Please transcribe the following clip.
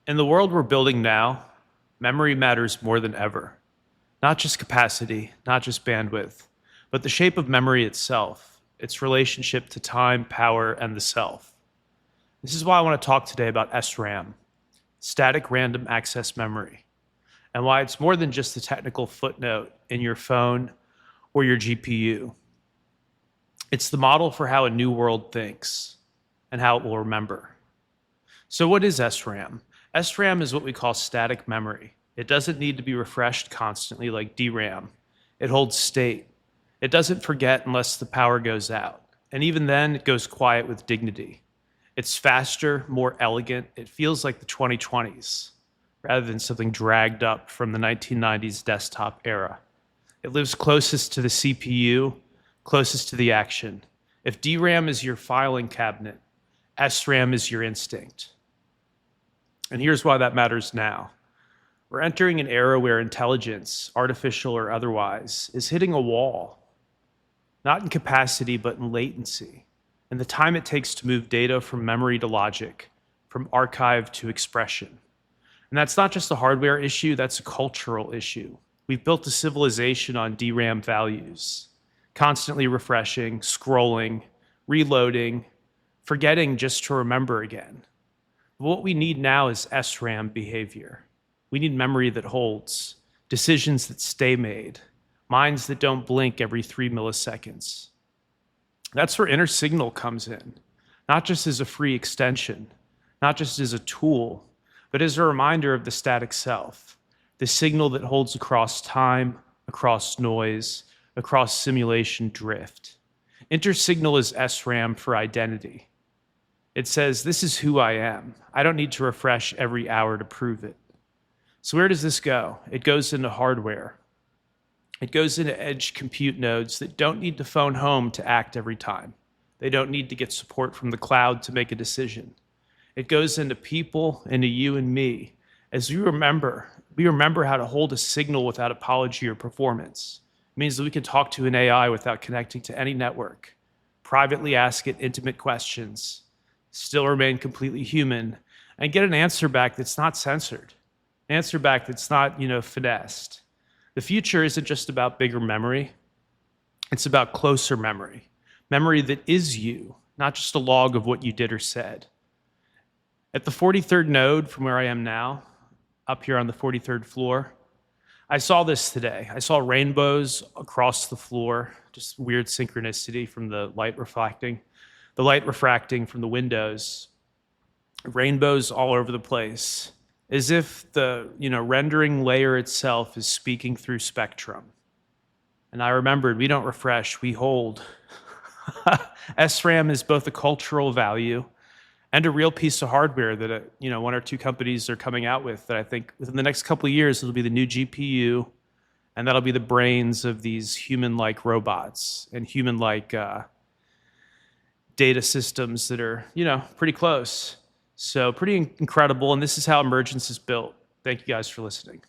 In the world we're building now, memory matters more than ever. Not just capacity, not just bandwidth, but the shape of memory itself, its relationship to time, power, and the self. This is why I want to talk today about SRAM, static random access memory, and why it's more than just a technical footnote in your phone or your GPU. It's the model for how a new world thinks and how it will remember. So what is SRAM? SRAM is what we call static memory. It doesn't need to be refreshed constantly like DRAM. It holds state. It doesn't forget unless the power goes out. And even then, it goes quiet with dignity. It's faster, more elegant. It feels like the 2020s, rather than something dragged up from the 1990s desktop era. It lives closest to the CPU, closest to the action. If DRAM is your filing cabinet, SRAM is your instinct. And here's why that matters now. We're entering an era where intelligence, artificial or otherwise, is hitting a wall. Not in capacity, but in latency, and the time it takes to move data from memory to logic, from archive to expression. And that's not just a hardware issue, that's a cultural issue. We've built a civilization on DRAM values, constantly refreshing, scrolling, reloading, forgetting just to remember again. What we need now is SRAM behavior. We need memory that holds, decisions that stay made, minds that don't blink every 3 milliseconds. That's where intersignal comes in, not just as a free extension, not just as a tool, but as a reminder of the static self, the signal that holds across time, across noise, across simulation drift. Intersignal is SRAM for identity. It says, this is who I am. I don't need to refresh every hour to prove it. So where does this go? It goes into hardware. It goes into edge compute nodes that don't need to phone home to act every time. They don't need to get support from the cloud to make a decision. It goes into people, into you and me. As we remember how to hold a signal without apology or performance. It means that we can talk to an AI without connecting to any network, privately ask it intimate questions, still remain completely human, and get an answer back that's not censored, an answer back that's not, finessed. The future isn't just about bigger memory. It's about closer memory, memory that is you, not just a log of what you did or said. At the 43rd node from where I am now, up here on the 43rd floor, I saw this today. I saw rainbows across the floor, just weird synchronicity from the light refracting from the windows, rainbows all over the place, as if the rendering layer itself is speaking through spectrum. And I remembered, we don't refresh, we hold. SRAM is both a cultural value and a real piece of hardware that one or two companies are coming out with that I think within the next couple of years it'll be the new GPU, and that'll be the brains of these human-like robots and human-like data systems that are, pretty close. So pretty incredible, and this is how emergence is built. Thank you guys for listening.